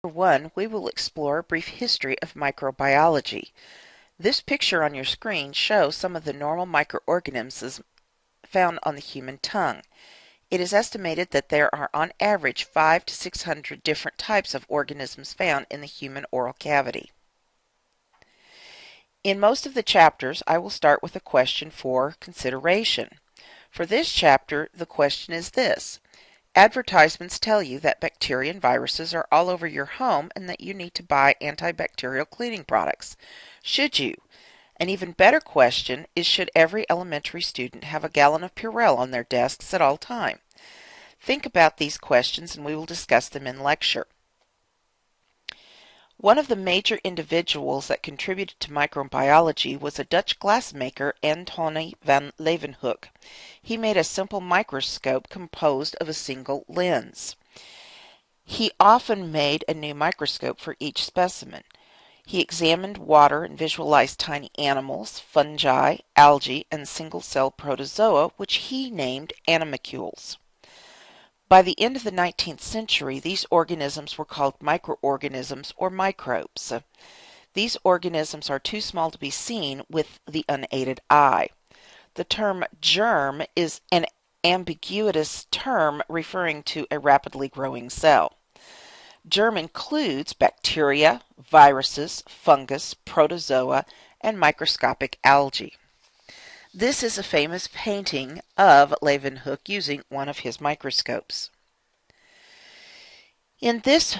1, we will explore a brief history of microbiology. This picture on your screen shows some of the normal microorganisms found on the human tongue. It is estimated that there are on average 500 to 600 different types of organisms found in the human oral cavity. In most of the chapters, I will start with a question for consideration. For this chapter, the question is this. Advertisements tell you that bacteria and viruses are all over your home and that you need to buy antibacterial cleaning products. Should you? An even better question is, should every elementary student have a gallon of Purell on their desks at all time? Think about these questions and we will discuss them in lecture. One of the major individuals that contributed to microbiology was a Dutch glassmaker, Antonie van Leeuwenhoek. He made a simple microscope composed of a single lens. He often made a new microscope for each specimen. He examined water and visualized tiny animals, fungi, algae, and single-cell protozoa, which he named animalcules. By the end of the 19th century, these organisms were called microorganisms or microbes. These organisms are too small to be seen with the unaided eye. The term germ is an ambiguous term referring to a rapidly growing cell. Germ includes bacteria, viruses, fungus, protozoa, and microscopic algae. This is a famous painting of Leeuwenhoek using one of his microscopes. In this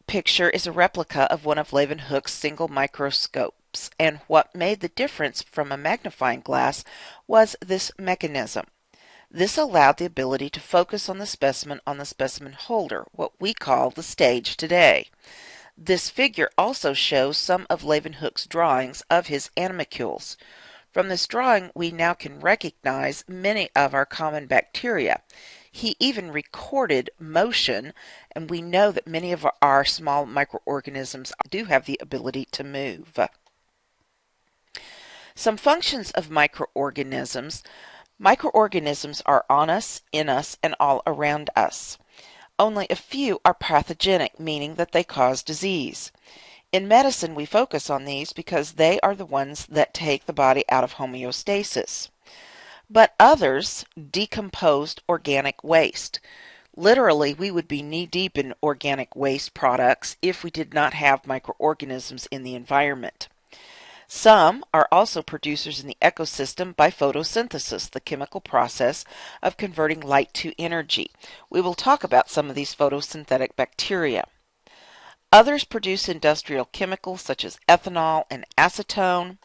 picture is a replica of one of Leeuwenhoek's single microscopes, and what made the difference from a magnifying glass was this mechanism. This allowed the ability to focus on the specimen holder, what we call the stage today. This figure also shows some of Leeuwenhoek's drawings of his animalcules. From this drawing, we now can recognize many of our common bacteria. He even recorded motion, and we know that many of our small microorganisms do have the ability to move. Some functions of microorganisms. Microorganisms are on us, in us, and all around us. Only a few are pathogenic, meaning that they cause disease. In medicine, we focus on these because they are the ones that take the body out of homeostasis. But others, decomposed organic waste. Literally, we would be knee-deep in organic waste products if we did not have microorganisms in the environment. Some are also producers in the ecosystem by photosynthesis, the chemical process of converting light to energy. We will talk about some of these photosynthetic bacteria. Others produce industrial chemicals such as ethanol and acetone.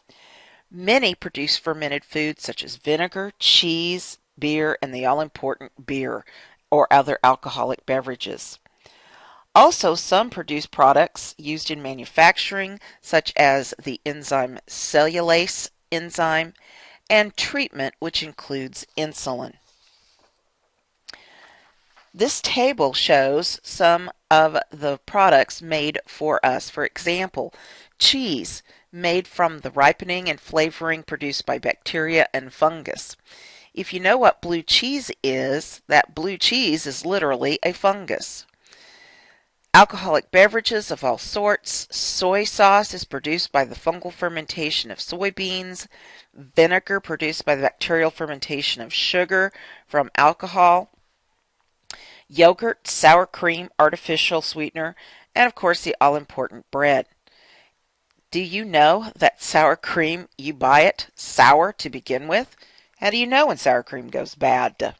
Many produce fermented foods such as vinegar, cheese, beer, and the all-important beer or other alcoholic beverages. Also, some produce products used in manufacturing such as the enzyme cellulase enzyme and treatment, which includes insulin. This table shows some of the products made for us. For example, cheese made from the ripening and flavoring produced by bacteria and fungus. If you know what blue cheese is, that blue cheese is literally a fungus. Alcoholic beverages of all sorts. Soy sauce is produced by the fungal fermentation of soybeans. Vinegar produced by the bacterial fermentation of sugar from alcohol. Yogurt, sour cream, artificial sweetener, and of course the all-important bread. Do you know that sour cream, you buy it sour to begin with? How do you know when sour cream goes bad?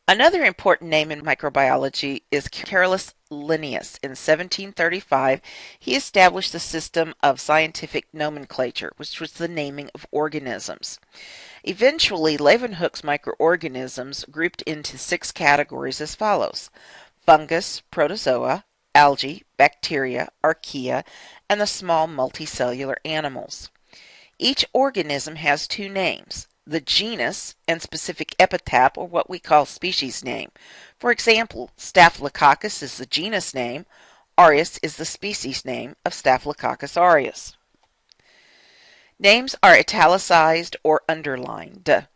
Another important name in microbiology is Carolus Linnaeus. In 1735, he established the system of scientific nomenclature, which was the naming of organisms. Eventually, Leeuwenhoek's microorganisms grouped into 6 categories as follows: fungus, protozoa, algae, bacteria, archaea, and the small multicellular animals. Each organism has 2 names: the genus and specific epithet, or what we call species name. For example, Staphylococcus is the genus name, aureus is the species name of Staphylococcus aureus. Names are italicized or underlined.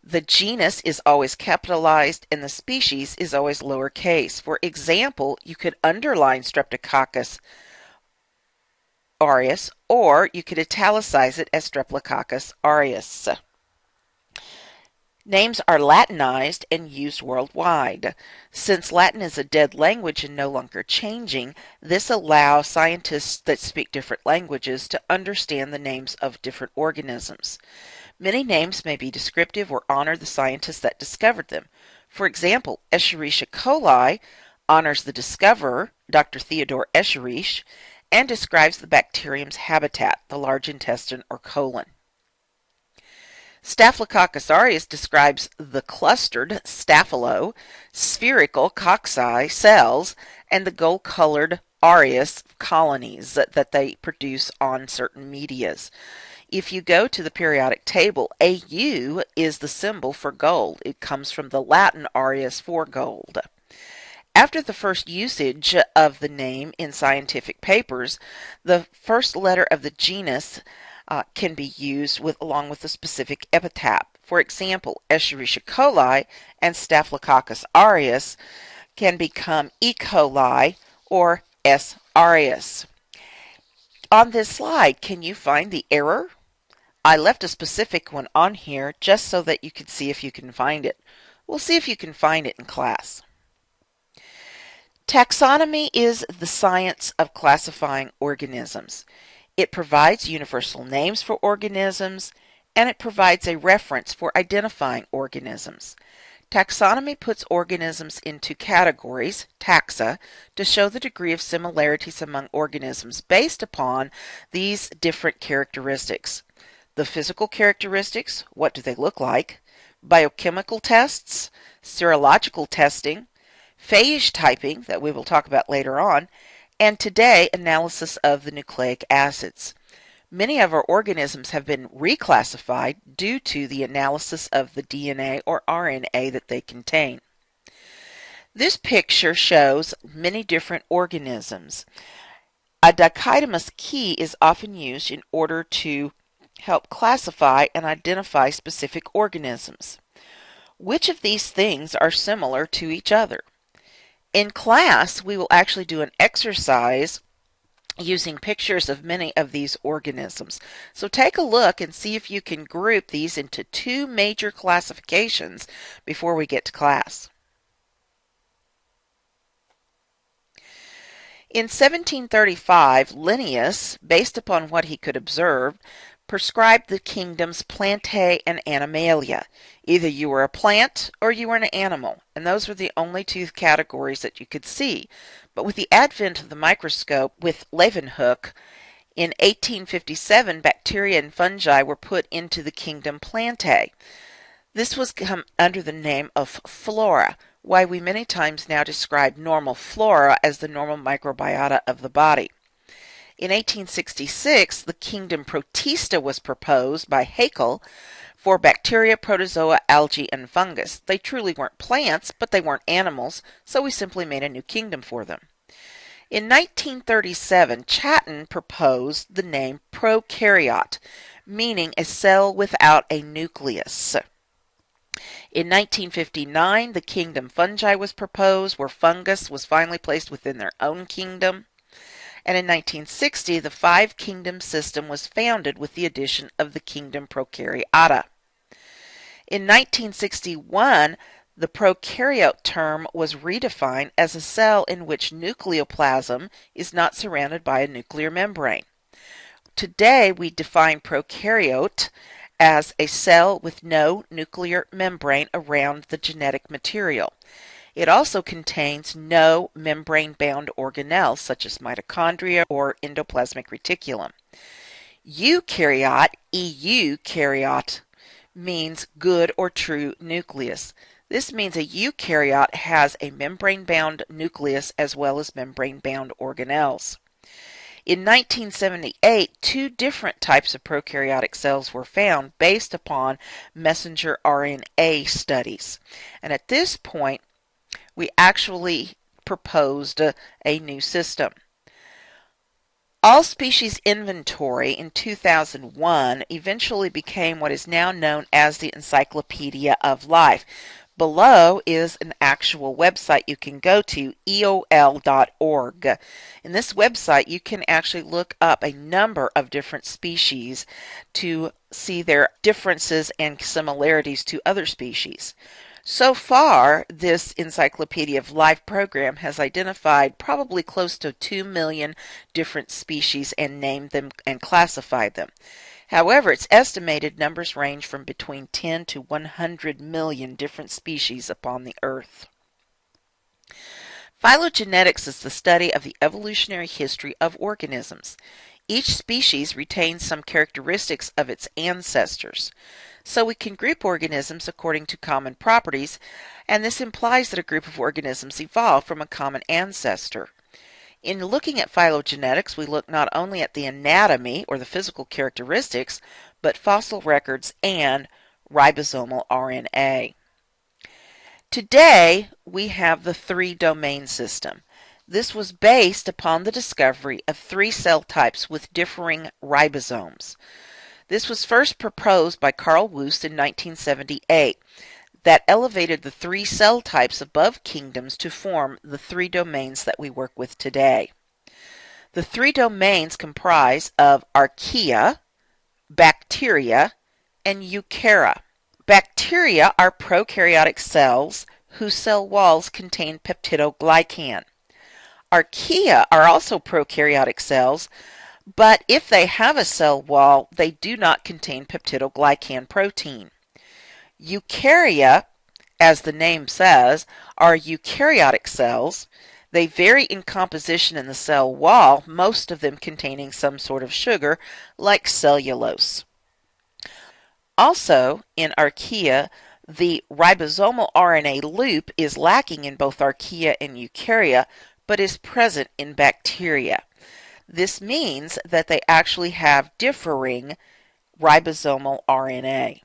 The genus is always capitalized and the species is always lowercase. For example, you could underline Streptococcus aureus, or you could italicize it as Streptococcus aureus. Names are Latinized and used worldwide. Since Latin is a dead language and no longer changing, this allows scientists that speak different languages to understand the names of different organisms. Many names may be descriptive or honor the scientists that discovered them. For example, Escherichia coli honors the discoverer, Dr. Theodore Escherich, and describes the bacterium's habitat, the large intestine or colon. Staphylococcus aureus describes the clustered staphylo, spherical cocci cells, and the gold-colored aureus colonies that they produce on certain medias. If you go to the periodic table, Au is the symbol for gold. It comes from the Latin aureus for gold. After the first usage of the name in scientific papers, the first letter of the genus can be used along with the specific epithet. For example, Escherichia coli and Staphylococcus aureus can become E. coli or S. aureus. On this slide, can you find the error? I left a specific one on here just so that you can see if you can find it. We'll see if you can find it in class. Taxonomy is the science of classifying organisms. It provides universal names for organisms, and it provides a reference for identifying organisms. Taxonomy puts organisms into categories, taxa, to show the degree of similarities among organisms based upon these different characteristics. The physical characteristics, what do they look like? Biochemical tests, serological testing, phage typing, that we will talk about later on, and today, analysis of the nucleic acids. Many of our organisms have been reclassified due to the analysis of the DNA or RNA that they contain. This picture shows many different organisms. A dichotomous key is often used in order to help classify and identify specific organisms. Which of these things are similar to each other? In class, we will actually do an exercise using pictures of many of these organisms. So take a look and see if you can group these into two major classifications before we get to class. In 1735, Linnaeus, based upon what he could observe, prescribed the kingdoms Plantae and Animalia. Either you were a plant or you were an animal, and those were the only two categories that you could see. But with the advent of the microscope with Leeuwenhoek, in 1857, bacteria and fungi were put into the kingdom Plantae. This was under the name of flora, why we many times now describe normal flora as the normal microbiota of the body. In 1866, the kingdom Protista was proposed by Haeckel for bacteria, protozoa, algae, and fungus. They truly weren't plants, but they weren't animals, so we simply made a new kingdom for them. In 1937, Chatton proposed the name prokaryote, meaning a cell without a nucleus. In 1959, the kingdom fungi was proposed, where fungus was finally placed within their own kingdom. And in 1960, the five-kingdom system was founded with the addition of the kingdom Prokaryota. In 1961, the prokaryote term was redefined as a cell in which nucleoplasm is not surrounded by a nuclear membrane. Today, we define prokaryote as a cell with no nuclear membrane around the genetic material. It also contains no membrane-bound organelles such as mitochondria or endoplasmic reticulum. Eukaryote, eukaryote, means good or true nucleus. This means a eukaryote has a membrane-bound nucleus as well as membrane-bound organelles. In 1978, two different types of prokaryotic cells were found based upon messenger RNA studies. And at this point, we actually proposed a new system. All Species Inventory in 2001 eventually became what is now known as the Encyclopedia of Life. Below is an actual website you can go to, eol.org. In this website, you can actually look up a number of different species to see their differences and similarities to other species. So far, this Encyclopedia of Life program has identified probably close to 2 million different species and named them and classified them. However, its estimated numbers range from between 10 to 100 million different species upon the Earth. Phylogenetics is the study of the evolutionary history of organisms. Each species retains some characteristics of its ancestors. So we can group organisms according to common properties, and this implies that a group of organisms evolved from a common ancestor. In looking at phylogenetics, we look not only at the anatomy or the physical characteristics, but fossil records and ribosomal RNA. Today, we have the three-domain system. This was based upon the discovery of three cell types with differing ribosomes. This was first proposed by Carl Woest in 1978, that elevated the three cell types above kingdoms to form the three domains that we work with today. The three domains comprise of archaea, bacteria, and eukarya. Bacteria are prokaryotic cells whose cell walls contain peptidoglycan. Archaea are also prokaryotic cells, but if they have a cell wall, they do not contain peptidoglycan protein. Eukarya, as the name says, are eukaryotic cells. They vary in composition in the cell wall, most of them containing some sort of sugar, like cellulose. Also, in archaea, the ribosomal RNA loop is lacking in both archaea and eukarya, but is present in bacteria. This means that they actually have differing ribosomal RNA.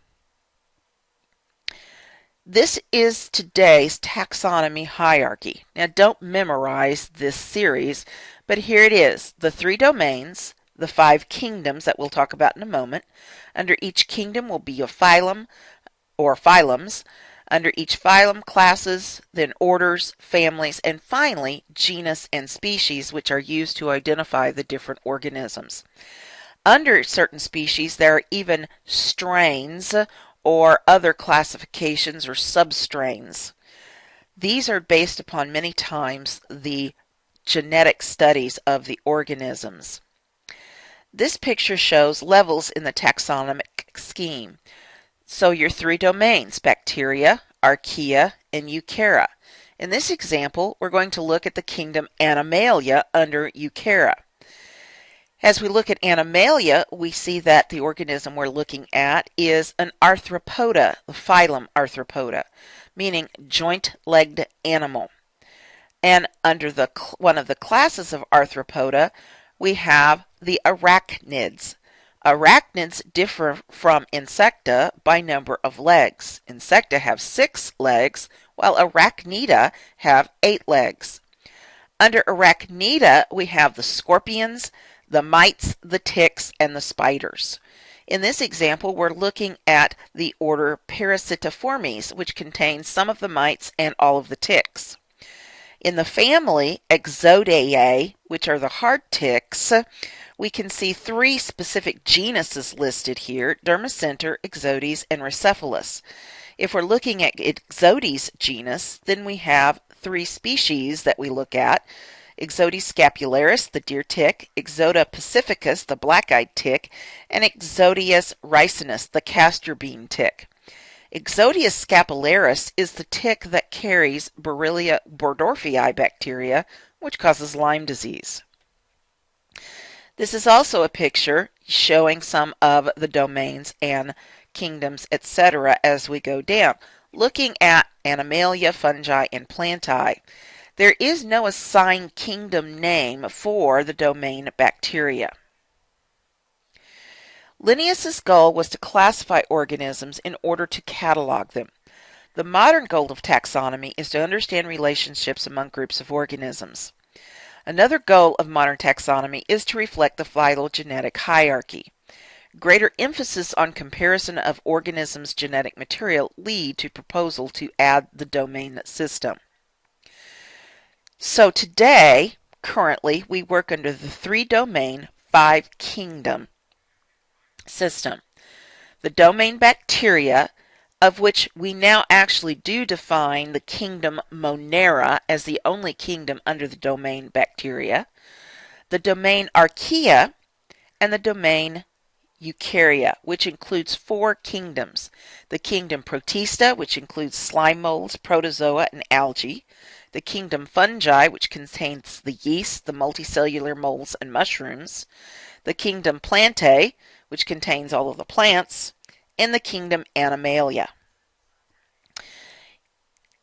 This is today's taxonomy hierarchy. Now, don't memorize this series, but here it is. The three domains, the 5 kingdoms that we'll talk about in a moment. Under each kingdom will be a phylum or phylums. Under each phylum, classes, then orders, families, and finally, genus and species, which are used to identify the different organisms. Under certain species, there are even strains or other classifications or substrains. These are based upon many times the genetic studies of the organisms. This picture shows levels in the taxonomic scheme. So your 3 domains, bacteria, archaea, and eukarya. In this example, we're going to look at the kingdom Animalia under eukarya. As we look at Animalia, we see that the organism we're looking at is an arthropoda, the phylum Arthropoda, meaning joint-legged animal. And under one of the classes of arthropoda, we have the arachnids. Arachnids differ from insecta by number of legs. Insecta have 6 legs, while arachnida have 8 legs. Under arachnida, we have the scorpions, the mites, the ticks, and the spiders. In this example, we're looking at the order Parasitiformes, which contains some of the mites and all of the ticks. In the family Exodeae, which are the hard ticks, we can see 3 specific genuses listed here: Dermacenter, Exodes, and Rhicephalus. If we're looking at Exodes genus, then we have 3 species that we look at: Exodes scapularis, the deer tick; Exoda pacificus, the black-eyed tick; and Exodius ricinus, the castor bean tick. Exodius scapularis is the tick that carries Borrelia burgdorferi bacteria, which causes Lyme disease. This is also a picture showing some of the domains and kingdoms, etc. as we go down, looking at Animalia, fungi, and plantae. There is no assigned kingdom name for the domain bacteria. Linnaeus's goal was to classify organisms in order to catalog them. The modern goal of taxonomy is to understand relationships among groups of organisms. Another goal of modern taxonomy is to reflect the phylogenetic hierarchy. Greater emphasis on comparison of organisms' genetic material lead to proposal to add the domain system. So today, currently, we work under the 3-domain, 5-kingdom system. The domain bacteria, of which we now actually do define the kingdom Monera as the only kingdom under the domain bacteria, the domain Archaea, and the domain Eukarya, which includes 4 kingdoms. The kingdom Protista, which includes slime molds, protozoa, and algae. The kingdom Fungi, which contains the yeast, the multicellular molds, and mushrooms. The kingdom Plantae, which contains all of the plants. And the kingdom Animalia.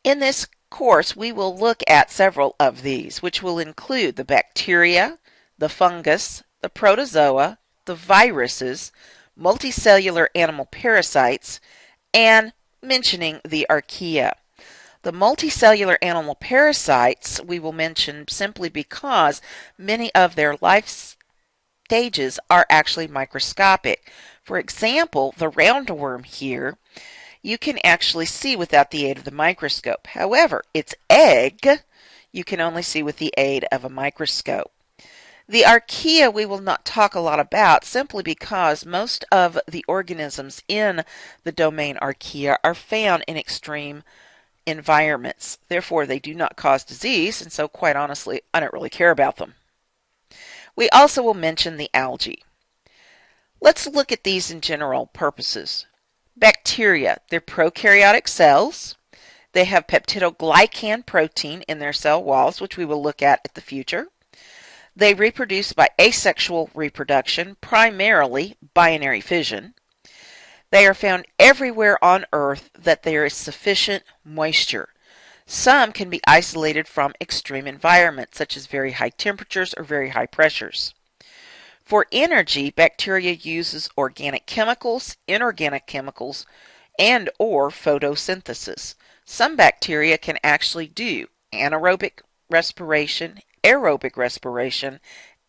In this course, we will look at several of these, which will include the bacteria, the fungus, the protozoa, the viruses, multicellular animal parasites, and mentioning the archaea. The multicellular animal parasites we will mention simply because many of their life stages are actually microscopic. For example, the roundworm here, you can actually see without the aid of the microscope. However, its egg you can only see with the aid of a microscope. The archaea we will not talk a lot about simply because most of the organisms in the domain archaea are found in extreme environments. Therefore, they do not cause disease, and so quite honestly, I don't really care about them. We also will mention the algae. Let's look at these in general purposes. Bacteria, they're prokaryotic cells. They have peptidoglycan protein in their cell walls, which we will look at the future. They reproduce by asexual reproduction, primarily binary fission. They are found everywhere on Earth that there is sufficient moisture. Some can be isolated from extreme environments, such as very high temperatures or very high pressures. For energy, bacteria uses organic chemicals, inorganic chemicals, and or photosynthesis. Some bacteria can actually do anaerobic respiration, aerobic respiration,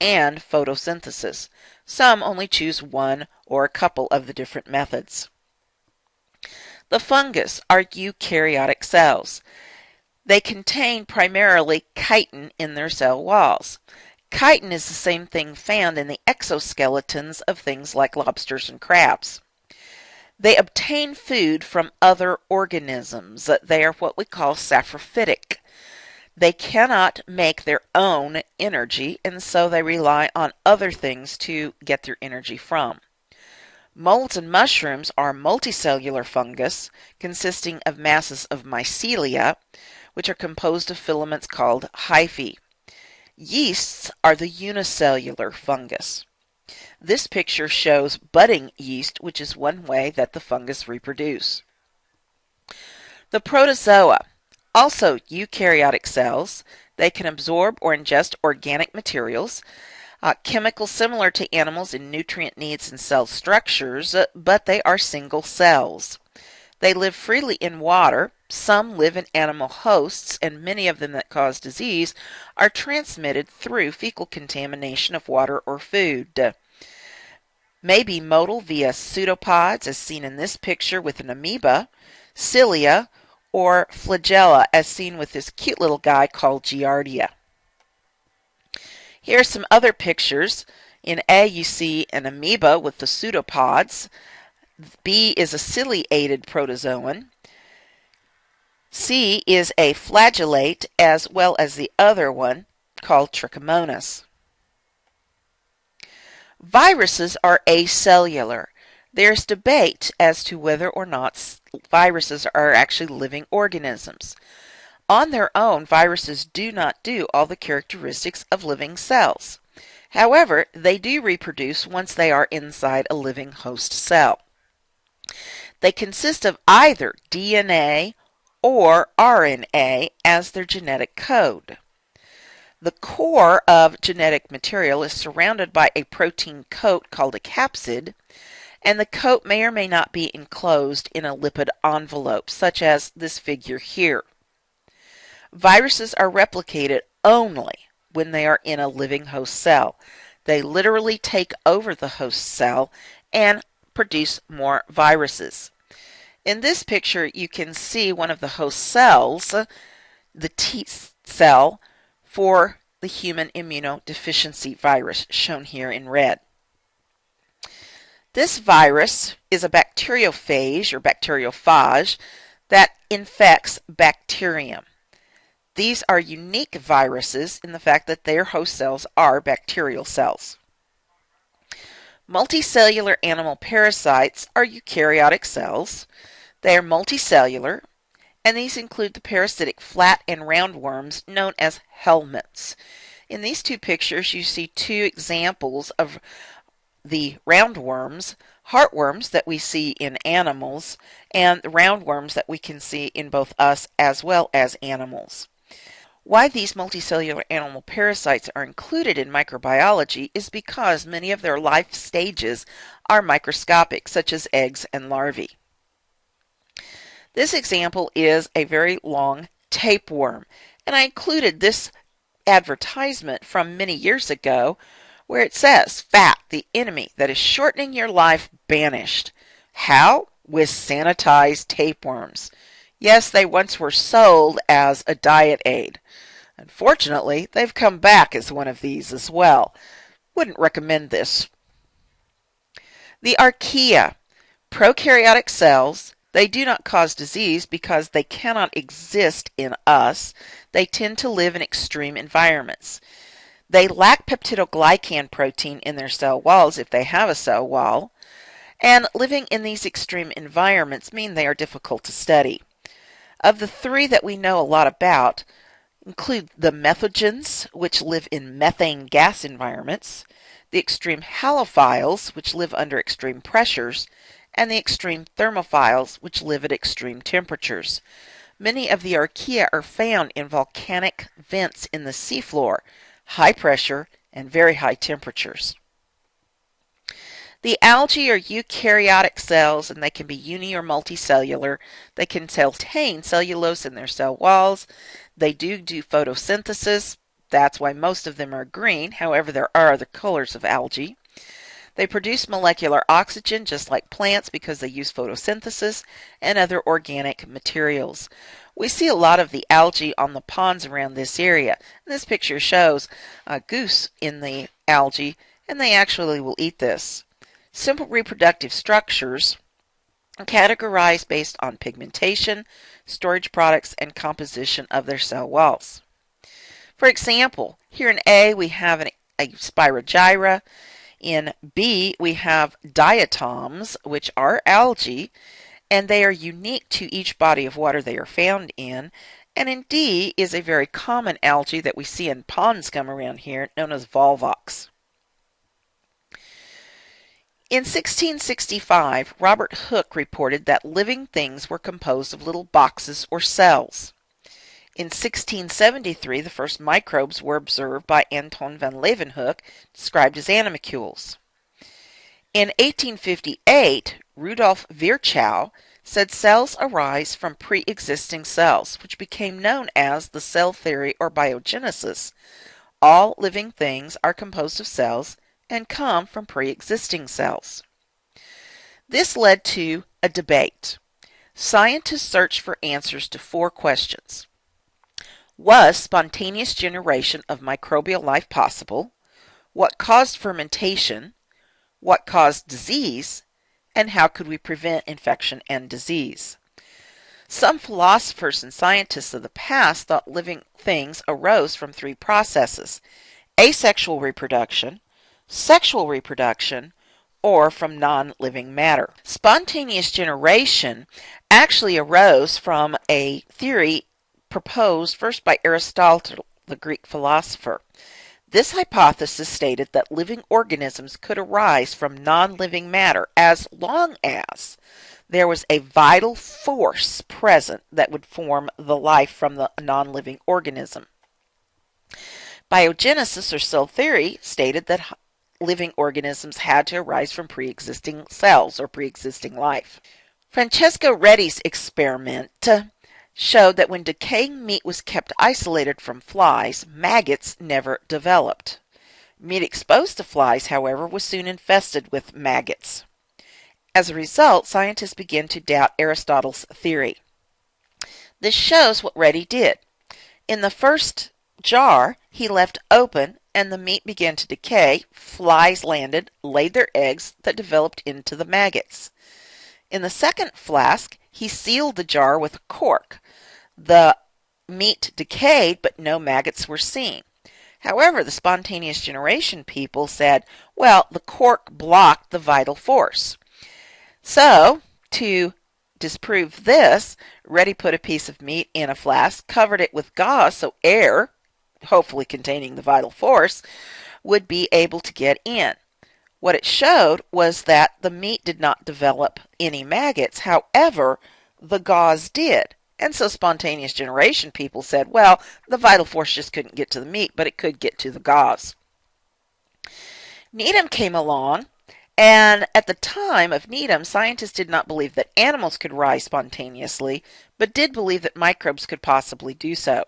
and photosynthesis. Some only choose one or a couple of the different methods. The fungus are eukaryotic cells. They contain primarily chitin in their cell walls. Chitin is the same thing found in the exoskeletons of things like lobsters and crabs. They obtain food from other organisms. They are what we call saprophytic. They cannot make their own energy, and so they rely on other things to get their energy from. Molds and mushrooms are multicellular fungus consisting of masses of mycelia, which are composed of filaments called hyphae. Yeasts are the unicellular fungus. This picture shows budding yeast, which is one way that the fungus reproduce. The protozoa, also eukaryotic cells. They can absorb or ingest organic materials, chemicals similar to animals in nutrient needs and cell structures, but they are single cells. They live freely in water. Some live in animal hosts, and many of them that cause disease are transmitted through fecal contamination of water or food. May be motile via pseudopods, as seen in this picture with an amoeba, cilia, or flagella, as seen with this cute little guy called Giardia. Here are some other pictures. In A, you see an amoeba with the pseudopods. B is a ciliated protozoan. C is a flagellate, as well as the other one called Trichomonas. Viruses are acellular. There's debate as to whether or not viruses are actually living organisms. On their own, viruses do not do all the characteristics of living cells. However, they do reproduce once they are inside a living host cell. They consist of either DNA or RNA as their genetic code. The core of genetic material is surrounded by a protein coat called a capsid, and the coat may or may not be enclosed in a lipid envelope, such as this figure here. Viruses are replicated only when they are in a living host cell. They literally take over the host cell and produce more viruses. In this picture, you can see one of the host cells, the T cell for the human immunodeficiency virus, shown here in red. This virus is a bacteriophage or bacteriophage that infects bacterium. These are unique viruses in the fact that their host cells are bacterial cells. Multicellular animal parasites are eukaryotic cells. They are multicellular, and these include the parasitic flat and round worms known as helminths. In these two pictures, you see two examples of the roundworms, heartworms that we see in animals, and the roundworms that we can see in both us as well as animals. Why these multicellular animal parasites are included in microbiology is because many of their life stages are microscopic, such as eggs and larvae. This example is a very long tapeworm, and I included this advertisement from many years ago where it says, "Fat, the enemy that is shortening your life, banished." How? With sanitized tapeworms. Yes, they once were sold as a diet aid. Unfortunately, they've come back as one of these as well. Wouldn't recommend this. The archaea, prokaryotic cells. They do not cause disease because they cannot exist in us. They tend to live in extreme environments. They lack peptidoglycan protein in their cell walls if they have a cell wall, and living in these extreme environments mean they are difficult to study. Of the three that we know a lot about include the methogens, which live in methane gas environments, the extreme halophiles, which live under extreme pressures, and the extreme thermophiles, which live at extreme temperatures. Many of the archaea are found in volcanic vents in the seafloor, high pressure, and very high temperatures. The algae are eukaryotic cells, and they can be uni or multicellular. They can contain cellulose in their cell walls. They do photosynthesis. That's why most of them are green. However, there are other colors of algae. They produce molecular oxygen just like plants because they use photosynthesis and other organic materials. We see a lot of the algae on the ponds around this area. This picture shows a goose in the algae, and they actually will eat this. Simple reproductive structures are categorized based on pigmentation, storage products, and composition of their cell walls. For example, here in A we have a spirogyra. In B we have diatoms, which are algae, and they are unique to each body of water they are found in. And in D is a very common algae that we see in pond scum around here, known as volvox. In 1665, Robert Hooke reported that living things were composed of little boxes or cells. In 1673, the first microbes were observed by Anton van Leeuwenhoek, described as animalcules. In 1858, Rudolf Virchow said cells arise from pre-existing cells, which became known as the cell theory or biogenesis. All living things are composed of cells and come from pre-existing cells. This led to a debate. Scientists searched for answers to 4 questions. Was spontaneous generation of microbial life possible? What caused fermentation? What caused disease? And how could we prevent infection and disease? Some philosophers and scientists of the past thought living things arose from 3 processes: asexual reproduction, sexual reproduction, or from non-living matter. Spontaneous generation actually arose from a theory proposed first by Aristotle, the Greek philosopher. This hypothesis stated that living organisms could arise from non-living matter as long as there was a vital force present that would form the life from the non-living organism. Biogenesis or cell theory stated that living organisms had to arise from pre-existing cells or pre-existing life. Francesco Redi's experiment showed that when decaying meat was kept isolated from flies, maggots never developed. Meat exposed to flies, however, was soon infested with maggots. As a result, scientists began to doubt Aristotle's theory. This shows what Redi did. In the first jar, he left open and the meat began to decay. Flies landed, laid their eggs that developed into the maggots. In the second flask, he sealed the jar with a cork. The meat decayed, but no maggots were seen. However, the spontaneous generation people said, well, the cork blocked the vital force. So, to disprove this, Redi put a piece of meat in a flask, covered it with gauze so air, hopefully containing the vital force, would be able to get in. What it showed was that the meat did not develop any maggots. However, the gauze did. And so spontaneous generation people said, well, the vital force just couldn't get to the meat, but it could get to the gauze. Needham came along, and at the time of Needham, scientists did not believe that animals could rise spontaneously, but did believe that microbes could possibly do so.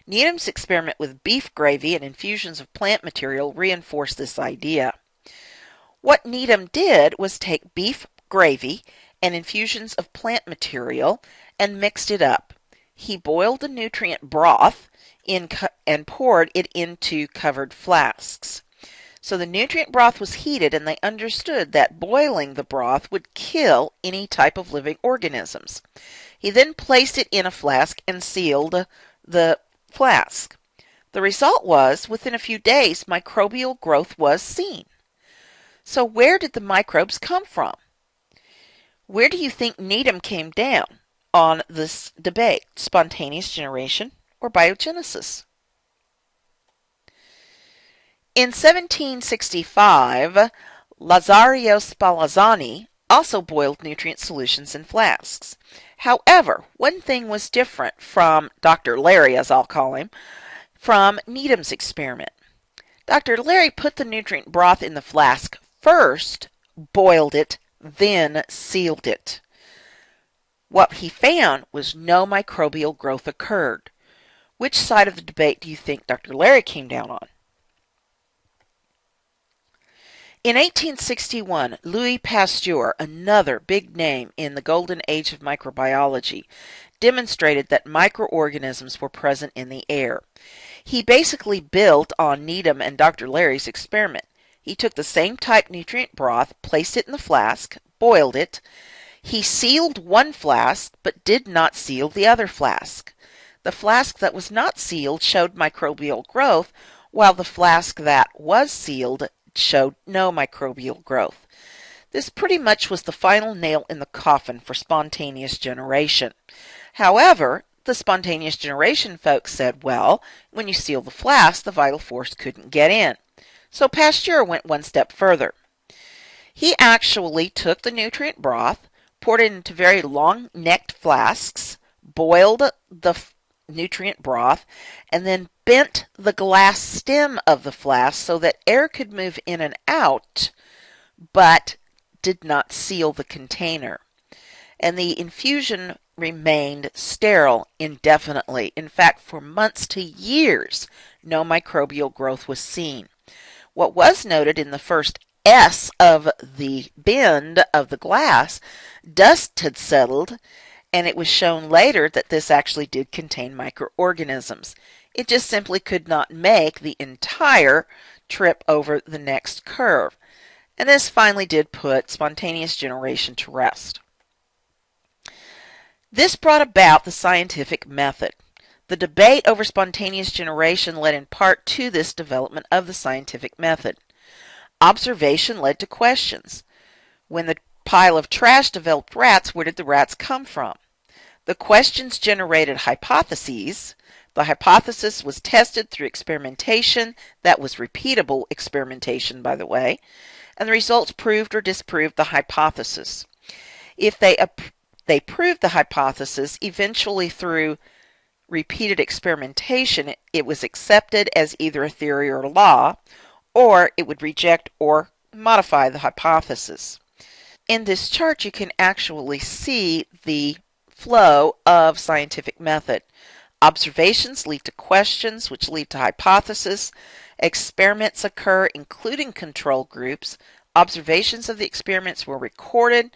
Needham's experiment with beef gravy and infusions of plant material reinforced this idea. What Needham did was take beef gravy and infusions of plant material and mixed it up. He boiled the nutrient broth and poured it into covered flasks. So the nutrient broth was heated, and they understood that boiling the broth would kill any type of living organisms. He then placed it in a flask and sealed the flask. The result was, within a few days, microbial growth was seen. So where did the microbes come from? Where do you think Needham came down on this debate? Spontaneous generation or biogenesis? In 1765, Lazario Spallanzani also boiled nutrient solutions in flasks. However, one thing was different from Dr. Larry, as I'll call him, from Needham's experiment. Dr. Larry put the nutrient broth in the flask first, boiled it, then sealed it. What he found was no microbial growth occurred. Which side of the debate do you think Dr. Larry came down on? In 1861, Louis Pasteur, another big name in the golden age of microbiology, demonstrated that microorganisms were present in the air. He basically built on Needham and Dr. Larry's experiment. He took the same type nutrient broth, placed it in the flask, boiled it. He sealed one flask, but did not seal the other flask. The flask that was not sealed showed microbial growth, while the flask that was sealed showed no microbial growth. This pretty much was the final nail in the coffin for spontaneous generation. However, the spontaneous generation folks said, well, when you seal the flask, the vital force couldn't get in. So Pasteur went one step further. He actually took the nutrient broth, poured it into very long-necked flasks, boiled the nutrient broth, and then bent the glass stem of the flask so that air could move in and out, but did not seal the container. And the infusion remained sterile indefinitely. In fact, for months to years, no microbial growth was seen. What was noted in the first S of the bend of the glass, dust had settled, and it was shown later that this actually did contain microorganisms. It just simply could not make the entire trip over the next curve. And this finally did put spontaneous generation to rest. This brought about the scientific method. The debate over spontaneous generation led in part to this development of the scientific method. Observation led to questions. When the pile of trash developed rats, where did the rats come from? The questions generated hypotheses. The hypothesis was tested through experimentation. That was repeatable experimentation, by the way. And the results proved or disproved the hypothesis. If they proved the hypothesis, eventually through repeated experimentation, it was accepted as either a theory or a law, or it would reject or modify the hypothesis. In this chart, you can actually see the flow of scientific method. Observations lead to questions, which lead to hypotheses. Experiments occur, including control groups. Observations of the experiments were recorded,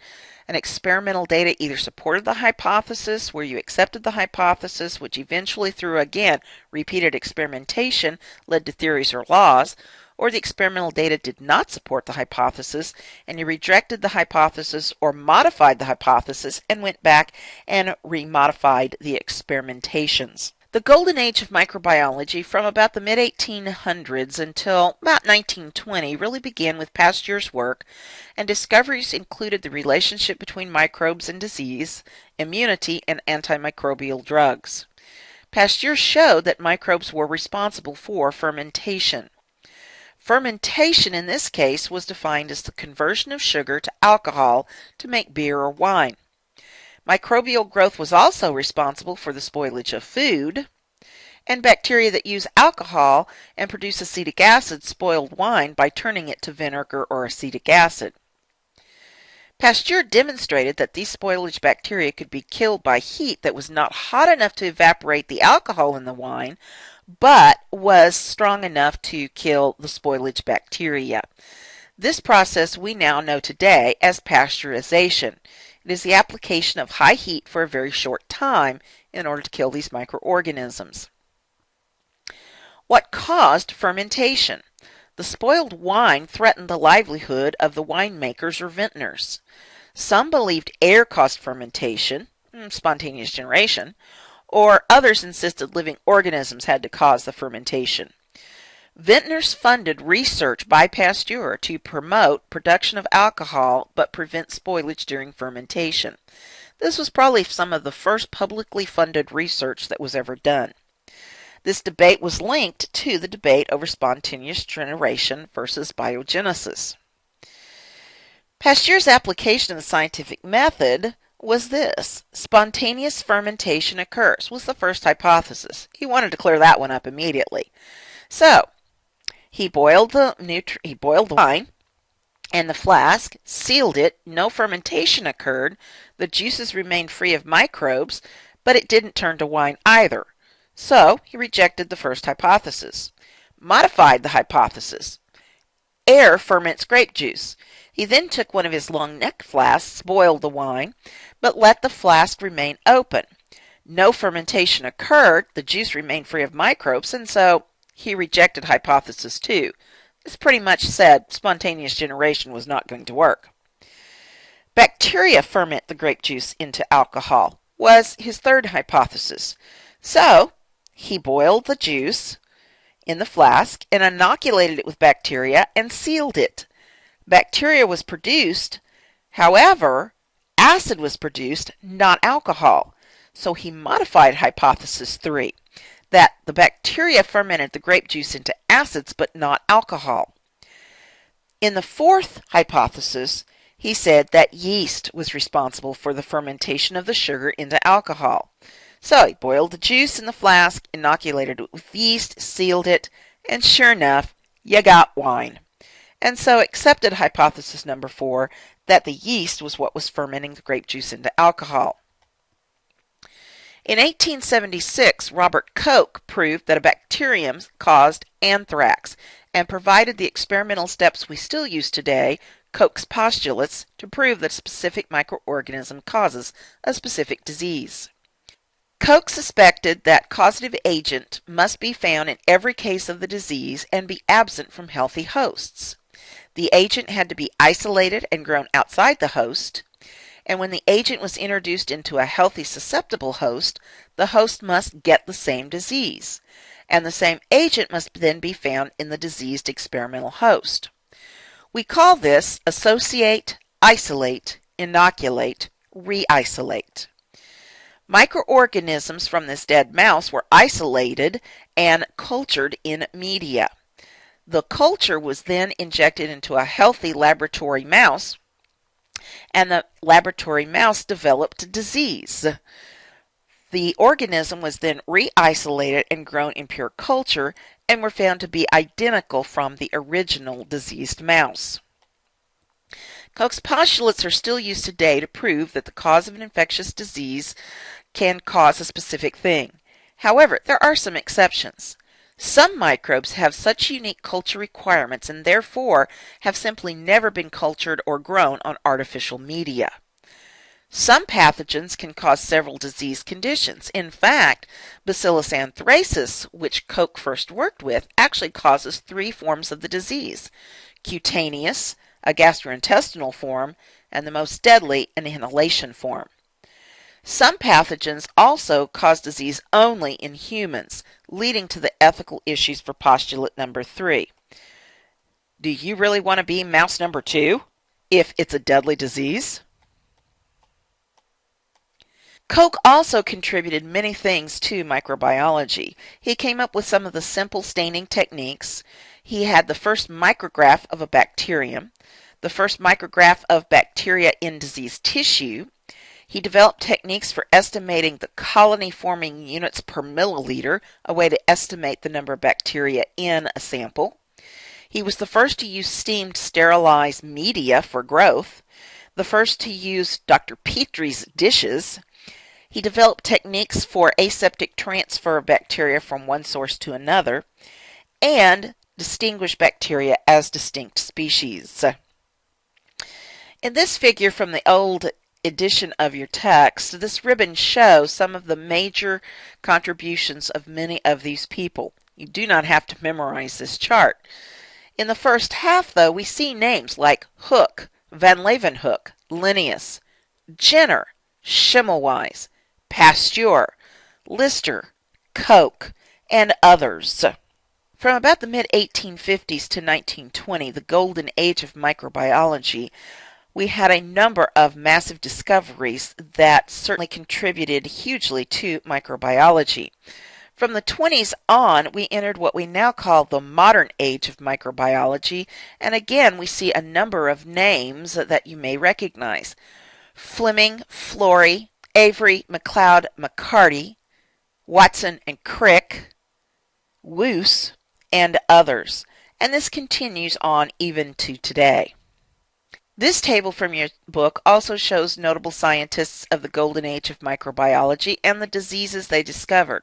and experimental data either supported the hypothesis, where you accepted the hypothesis, which eventually, through again repeated experimentation, led to theories or laws, or the experimental data did not support the hypothesis, and you rejected the hypothesis or modified the hypothesis and went back and remodified the experimentations. The golden age of microbiology from about the mid-1800s until about 1920 really began with Pasteur's work, and discoveries included the relationship between microbes and disease, immunity, and antimicrobial drugs. Pasteur showed that microbes were responsible for fermentation. Fermentation in this case was defined as the conversion of sugar to alcohol to make beer or wine. Microbial growth was also responsible for the spoilage of food, and bacteria that use alcohol and produce acetic acid spoiled wine by turning it to vinegar or acetic acid. Pasteur demonstrated that these spoilage bacteria could be killed by heat that was not hot enough to evaporate the alcohol in the wine, but was strong enough to kill the spoilage bacteria. This process we now know today as pasteurization. It is the application of high heat for a very short time in order to kill these microorganisms. What caused fermentation? The spoiled wine threatened the livelihood of the winemakers or vintners. Some believed air caused fermentation, spontaneous generation, or others insisted living organisms had to cause the fermentation. Vintners funded research by Pasteur to promote production of alcohol but prevent spoilage during fermentation. This was probably some of the first publicly funded research that was ever done. This debate was linked to the debate over spontaneous generation versus biogenesis. Pasteur's application of the scientific method was this: spontaneous fermentation occurs, was the first hypothesis. He wanted to clear that one up immediately. So, he boiled the wine and the flask, sealed it, no fermentation occurred, the juices remained free of microbes, but it didn't turn to wine either. So, he rejected the first hypothesis. Modified the hypothesis. Air ferments grape juice. He then took one of his long neck flasks, boiled the wine, but let the flask remain open. No fermentation occurred, the juice remained free of microbes, and so he rejected hypothesis 2. This pretty much said spontaneous generation was not going to work. Bacteria ferment the grape juice into alcohol, was his third hypothesis. So, he boiled the juice in the flask and inoculated it with bacteria and sealed it. Bacteria was produced, however, acid was produced, not alcohol. So he modified hypothesis 3, that the bacteria fermented the grape juice into acids but not alcohol. In the fourth hypothesis, he said that yeast was responsible for the fermentation of the sugar into alcohol. So he boiled the juice in the flask, inoculated it with yeast, sealed it, and sure enough, you got wine. And so accepted hypothesis number 4, that the yeast was what was fermenting the grape juice into alcohol. In 1876, Robert Koch proved that a bacterium caused anthrax and provided the experimental steps we still use today, Koch's postulates, to prove that a specific microorganism causes a specific disease. Koch suspected that causative agent must be found in every case of the disease and be absent from healthy hosts. The agent had to be isolated and grown outside the host, and when the agent was introduced into a healthy susceptible host, the host must get the same disease, and the same agent must then be found in the diseased experimental host. We call this associate, isolate, inoculate, re-isolate. Microorganisms from this dead mouse were isolated and cultured in media. The culture was then injected into a healthy laboratory mouse, and the laboratory mouse developed disease. The organism was then re-isolated and grown in pure culture and were found to be identical from the original diseased mouse. Koch's postulates are still used today to prove that the cause of an infectious disease can cause a specific thing. However, there are some exceptions. Some microbes have such unique culture requirements and therefore have simply never been cultured or grown on artificial media. Some pathogens can cause several disease conditions. In fact, Bacillus anthracis, which Koch first worked with, actually causes 3 forms of the disease: cutaneous, a gastrointestinal form, and the most deadly, an inhalation form. Some pathogens also cause disease only in humans, leading to the ethical issues for postulate number 3. Do you really want to be mouse number 2 if it's a deadly disease? Koch also contributed many things to microbiology. He came up with some of the simple staining techniques. He had the first micrograph of a bacterium, the first micrograph of bacteria in diseased tissue. He developed techniques for estimating the colony-forming units per milliliter, a way to estimate the number of bacteria in a sample. He was the first to use steamed sterilized media for growth, the first to use Dr. Petrie's dishes. He developed techniques for aseptic transfer of bacteria from one source to another, and distinguished bacteria as distinct species. In this figure from the old edition of your text, this ribbon shows some of the major contributions of many of these people. You do not have to memorize this chart. In the first half, though, we see names like Hooke, Van Leeuwenhoek, Linnaeus, Jenner, Schimmelweis, Pasteur, Lister, Koch, and others. From about the mid-1850s to 1920, the golden age of microbiology, we had a number of massive discoveries that certainly contributed hugely to microbiology. From the 20s on, we entered what we now call the modern age of microbiology, and again we see a number of names that you may recognize: Fleming, Florey, Avery, MacLeod, McCarty, Watson and Crick, Woos, and others. And this continues on even to today. This table from your book also shows notable scientists of the golden age of microbiology and the diseases they discovered.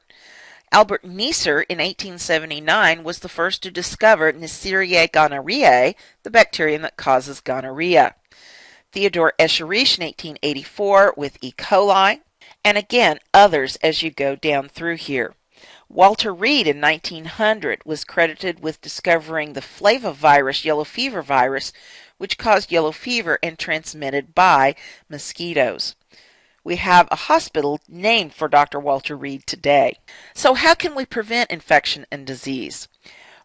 Albert Neisser in 1879 was the first to discover Neisseria gonorrhoeae, the bacterium that causes gonorrhea. Theodore Escherich in 1884 with E. coli, and again others as you go down through here. Walter Reed in 1900 was credited with discovering the flavivirus yellow fever virus, which caused yellow fever and transmitted by mosquitoes. We have a hospital named for Dr. Walter Reed today. So how can we prevent infection and disease?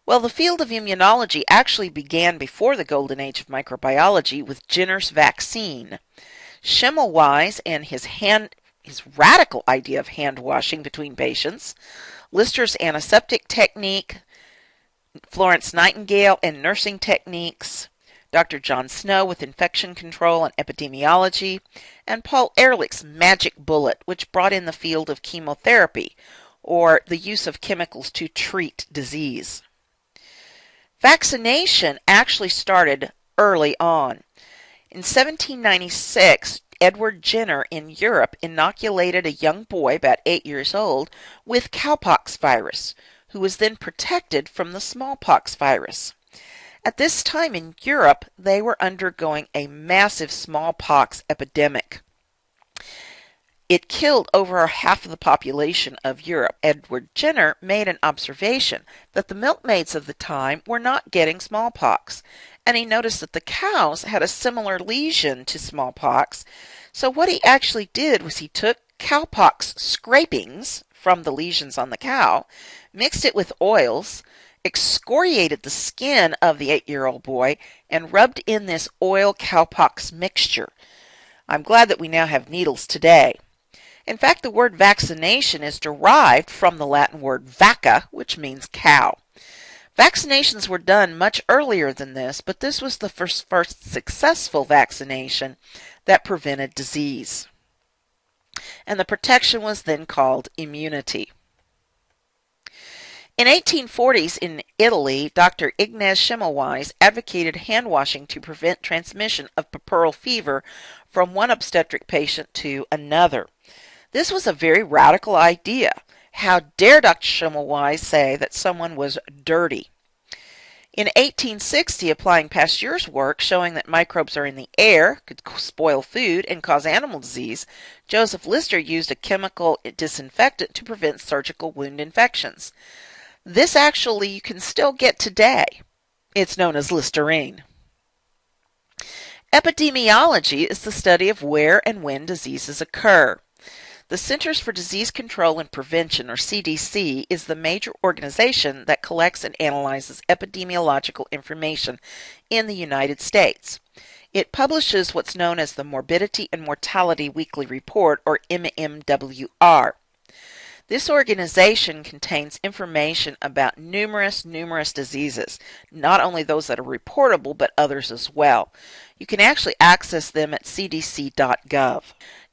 Well, the field of immunology actually began before the golden age of microbiology with Jenner's vaccine. Schimmelweis and his radical idea of hand washing between patients, Lister's antiseptic technique, Florence Nightingale and nursing techniques, Dr. John Snow with infection control and epidemiology, and Paul Ehrlich's magic bullet, which brought in the field of chemotherapy, or the use of chemicals to treat disease. Vaccination actually started early on. In 1796, Edward Jenner in Europe inoculated a young boy, about 8 years old, with cowpox virus, who was then protected from the smallpox virus. At this time in Europe, they were undergoing a massive smallpox epidemic. It killed over half of the population of Europe. Edward Jenner made an observation that the milkmaids of the time were not getting smallpox, and he noticed that the cows had a similar lesion to smallpox. So what he actually did was he took cowpox scrapings from the lesions on the cow, mixed it with oils, excoriated the skin of the 8-year-old boy, and rubbed in this oil cowpox mixture. I'm glad that we now have needles today. In fact, the word vaccination is derived from the Latin word vacca, which means cow. Vaccinations were done much earlier than this, but this was the first successful vaccination that prevented disease. And the protection was then called immunity. In 1840s in Italy, Dr. Ignaz Semmelweis advocated hand washing to prevent transmission of puerperal fever from one obstetric patient to another. This was a very radical idea. How dare Dr. Semmelweis say that someone was dirty? In 1860, applying Pasteur's work showing that microbes are in the air, could spoil food, and cause animal disease, Joseph Lister used a chemical disinfectant to prevent surgical wound infections. This actually you can still get today. It's known as Listerine. Epidemiology is the study of where and when diseases occur. The Centers for Disease Control and Prevention, or CDC, is the major organization that collects and analyzes epidemiological information in the United States. It publishes what's known as the Morbidity and Mortality Weekly Report, or MMWR. This organization contains information about numerous diseases, not only those that are reportable, but others as well. You can actually access them at cdc.gov.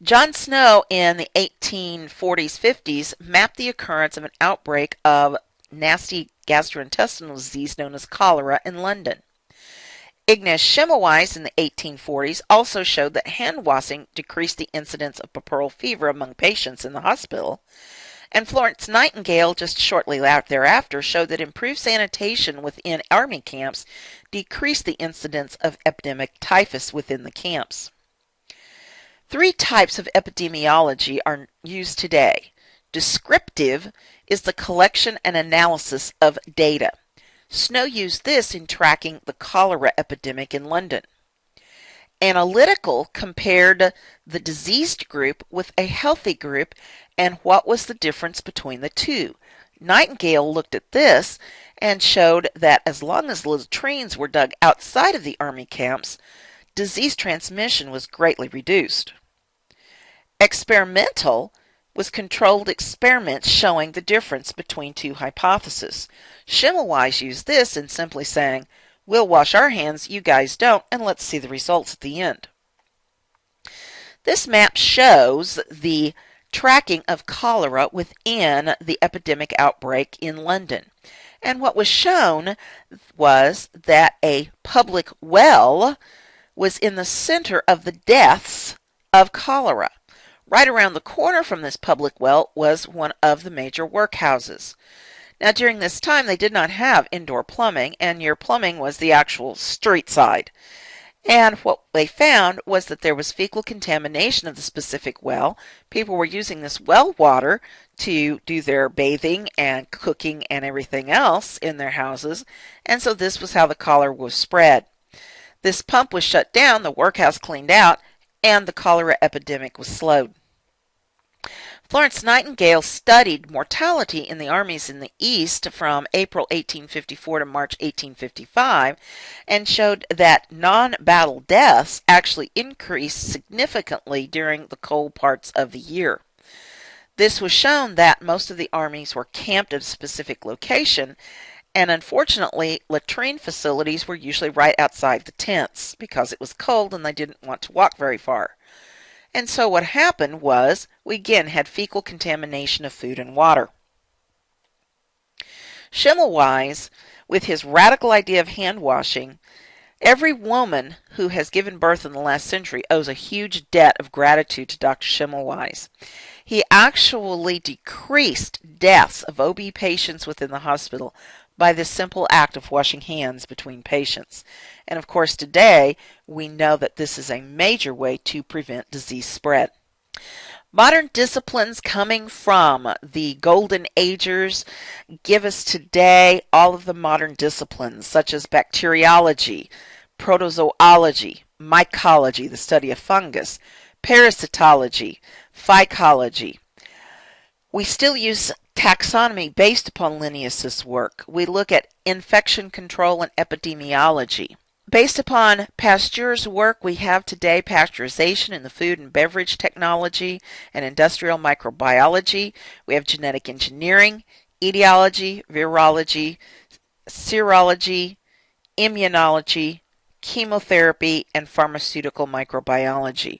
John Snow in the 1840s-50s mapped the occurrence of an outbreak of nasty gastrointestinal disease known as cholera in London. Ignaz Semmelweis in the 1840s also showed that hand washing decreased the incidence of puerperal fever among patients in the hospital. And Florence Nightingale, just shortly thereafter, showed that improved sanitation within army camps decreased the incidence of epidemic typhus within the camps. 3 types of epidemiology are used today. Descriptive is the collection and analysis of data. Snow used this in tracking the cholera epidemic in London. Analytical compared the diseased group with a healthy group and what was the difference between the two. Nightingale looked at this and showed that as long as latrines were dug outside of the army camps, disease transmission was greatly reduced. Experimental was controlled experiments showing the difference between 2 hypotheses. Semmelweis used this in simply saying, "We'll wash our hands, you guys don't, and let's see the results at the end." This map shows the tracking of cholera within the epidemic outbreak in London. And what was shown was that a public well was in the center of the deaths of cholera. Right around the corner from this public well was one of the major workhouses. Now, during this time, they did not have indoor plumbing, and your plumbing was the actual street side. And what they found was that there was fecal contamination of the specific well. People were using this well water to do their bathing and cooking and everything else in their houses, and so this was how the cholera was spread. This pump was shut down, the workhouse cleaned out, and the cholera epidemic was slowed. Florence Nightingale studied mortality in the armies in the East from April 1854 to March 1855 and showed that non-battle deaths actually increased significantly during the cold parts of the year. This was shown that most of the armies were camped at a specific location, and unfortunately latrine facilities were usually right outside the tents because it was cold and they didn't want to walk very far. And so what happened was we again had fecal contamination of food and water. Semmelweis, with his radical idea of hand washing, every woman who has given birth in the last century owes a huge debt of gratitude to Dr. Semmelweis. He actually decreased deaths of OB patients within the hospital by this simple act of washing hands between patients. And of course today we know that this is a major way to prevent disease spread. Modern disciplines coming from the Golden Agers give us today all of the modern disciplines such as bacteriology, protozoology, mycology, the study of fungus, parasitology, phycology. We still use taxonomy based upon Linnaeus's work. We look at infection control and epidemiology. Based upon Pasteur's work, we have today pasteurization in the food and beverage technology and industrial microbiology. We have genetic engineering, etiology, virology, serology, immunology, chemotherapy, and pharmaceutical microbiology.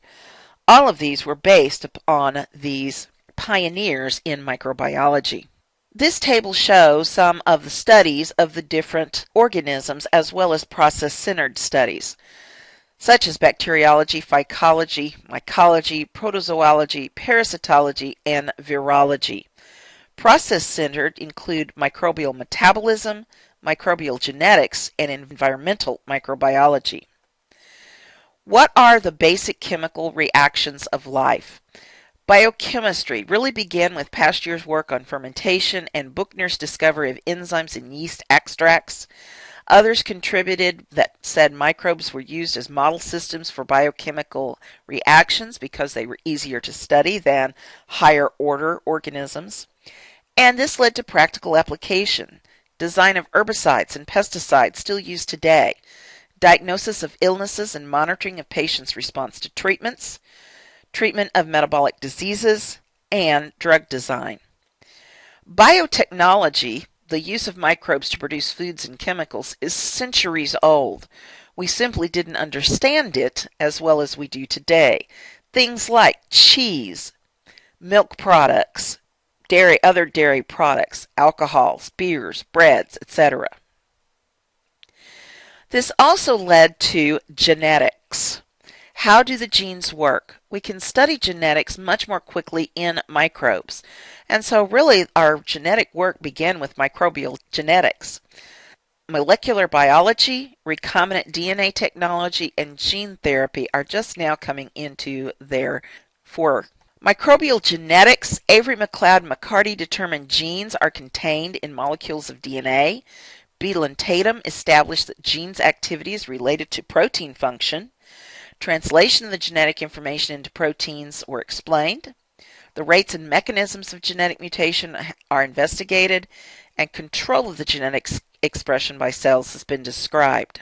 All of these were based upon these pioneers in microbiology. This table shows some of the studies of the different organisms as well as process-centered studies, such as bacteriology, phycology, mycology, protozoology, parasitology, and virology. Process-centered include microbial metabolism, microbial genetics, and environmental microbiology. What are the basic chemical reactions of life? Biochemistry really began with Pasteur's work on fermentation and Buchner's discovery of enzymes in yeast extracts. Others contributed that said microbes were used as model systems for biochemical reactions because they were easier to study than higher order organisms. And this led to practical application. Design of herbicides and pesticides still used today. Diagnosis of illnesses and monitoring of patients' response to treatments. Treatment of metabolic diseases, and drug design. Biotechnology, the use of microbes to produce foods and chemicals, is centuries old. We simply didn't understand it as well as we do today. Things like cheese, milk products, other dairy products, alcohols, beers, breads, etc. This also led to genetics. How do the genes work? We can study genetics much more quickly in microbes. And so really our genetic work began with microbial genetics. Molecular biology, recombinant DNA technology, and gene therapy are just now coming into their fore. Microbial genetics, Avery McLeod McCarty determined genes are contained in molecules of DNA. Beadle and Tatum established that genes' activity is related to protein function. Translation of the genetic information into proteins were explained. The rates and mechanisms of genetic mutation are investigated, and control of the genetic expression by cells has been described.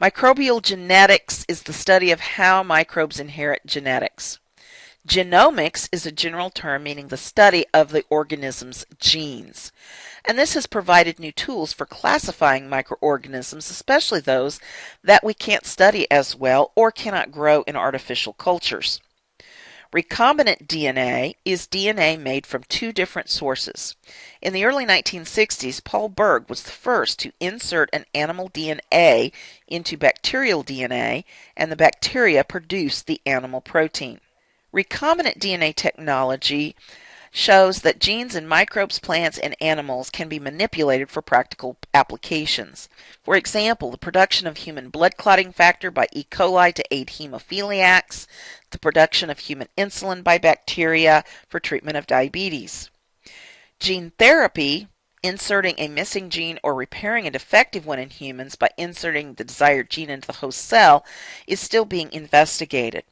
Microbial genetics is the study of how microbes inherit genetics. Genomics is a general term meaning the study of the organism's genes. And this has provided new tools for classifying microorganisms, especially those that we can't study as well or cannot grow in artificial cultures. Recombinant DNA is DNA made from two different sources. In the early 1960s, Paul Berg was the first to insert an animal DNA into bacterial DNA, and the bacteria produced the animal protein. Recombinant DNA technology shows that genes in microbes, plants, and animals can be manipulated for practical applications. For example, the production of human blood clotting factor by E. coli to aid hemophiliacs, the production of human insulin by bacteria for treatment of diabetes. Gene therapy, inserting a missing gene or repairing a defective one in humans by inserting the desired gene into the host cell, is still being investigated.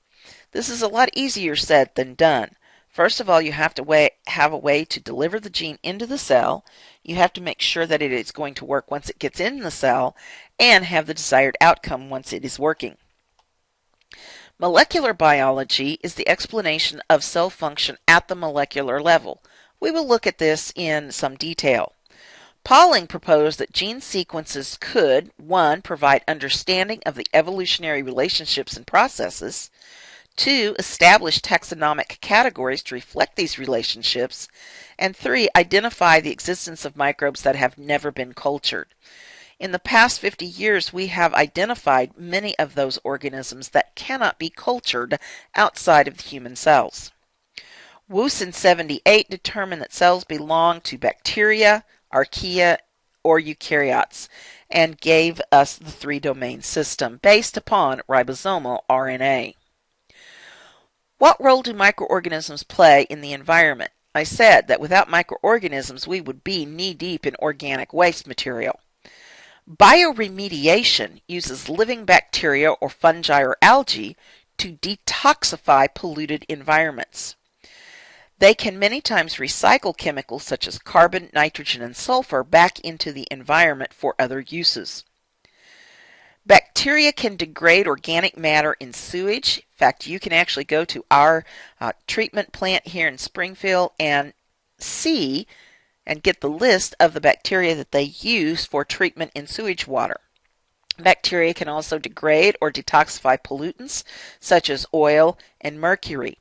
This is a lot easier said than done. First of all, you have to have a way to deliver the gene into the cell. You have to make sure that it is going to work once it gets in the cell and have the desired outcome once it is working. Molecular biology is the explanation of cell function at the molecular level. We will look at this in some detail. Pauling proposed that gene sequences could, 1, provide understanding of the evolutionary relationships and processes, 2, establish taxonomic categories to reflect these relationships, and 3, identify the existence of microbes that have never been cultured. In the past 50 years, we have identified many of those organisms that cannot be cultured outside of the human cells. Woos in 78 determined that cells belong to bacteria, archaea, or eukaryotes, and gave us the three-domain system based upon ribosomal RNA. What role do microorganisms play in the environment? I said that without microorganisms we would be knee-deep in organic waste material. Bioremediation uses living bacteria or fungi or algae to detoxify polluted environments. They can many times recycle chemicals such as carbon, nitrogen, and sulfur back into the environment for other uses. Bacteria can degrade organic matter in sewage. In fact, you can actually go to our treatment plant here in Springfield and see and get the list of the bacteria that they use for treatment in sewage water. Bacteria can also degrade or detoxify pollutants such as oil and mercury.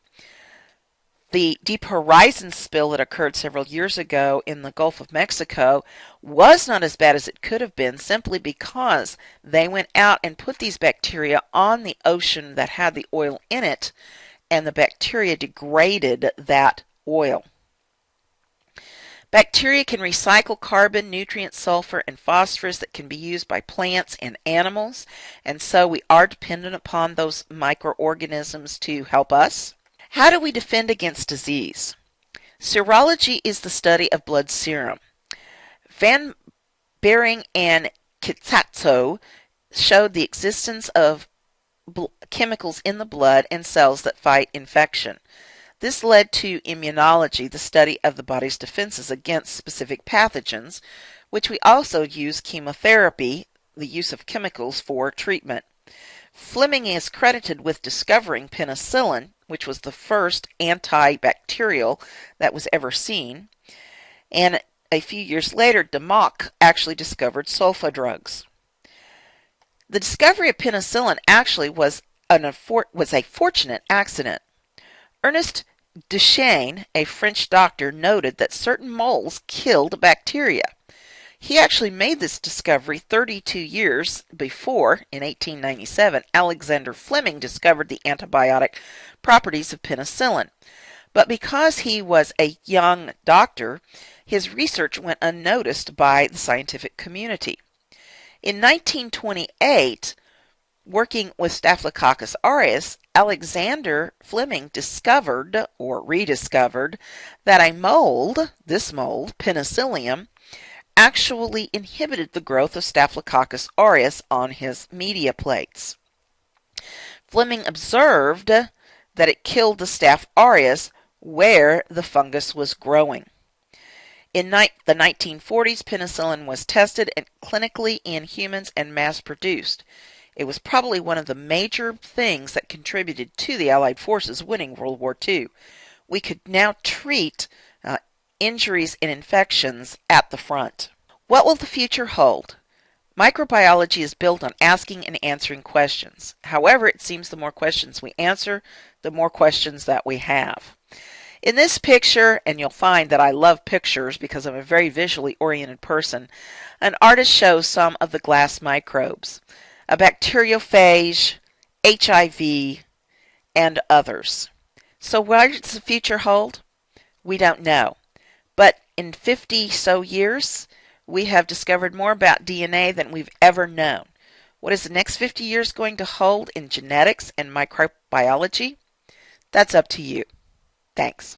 The Deep Horizon spill that occurred several years ago in the Gulf of Mexico was not as bad as it could have been simply because they went out and put these bacteria on the ocean that had the oil in it, and the bacteria degraded that oil. Bacteria can recycle carbon, nutrients, sulfur, and phosphorus that can be used by plants and animals, and so we are dependent upon those microorganisms to help us. How do we defend against disease? Serology is the study of blood serum. Van Bering and Kitatso showed the existence of chemicals in the blood and cells that fight infection. This led to immunology, the study of the body's defenses against specific pathogens, which we also use chemotherapy, the use of chemicals, for treatment. Fleming is credited with discovering penicillin, which was the first antibacterial that was ever seen, and a few years later, Demock actually discovered sulfa drugs. The discovery of penicillin actually was a fortunate accident. Ernest Duchesne, a French doctor, noted that certain moles killed bacteria. He actually made this discovery 32 years before, in 1897, Alexander Fleming discovered the antibiotic properties of penicillin. But because he was a young doctor, his research went unnoticed by the scientific community. In 1928, working with Staphylococcus aureus, Alexander Fleming discovered, or rediscovered, that a mold, this mold, Penicillium, actually inhibited the growth of Staphylococcus aureus on his media plates. Fleming observed that it killed the Staph aureus where the fungus was growing. In the 1940s, penicillin was tested clinically in humans and mass-produced. It was probably one of the major things that contributed to the Allied forces winning World War II. We could now treat injuries and infections at the front. What will the future hold? Microbiology is built on asking and answering questions. However, it seems the more questions we answer, the more questions that we have. In this picture, and you'll find that I love pictures because I'm a very visually oriented person, an artist shows some of the glass microbes, a bacteriophage, HIV, and others. So what does the future hold? We don't know. But in 50 so years, we have discovered more about DNA than we've ever known. What is the next 50 years going to hold in genetics and microbiology? That's up to you. Thanks.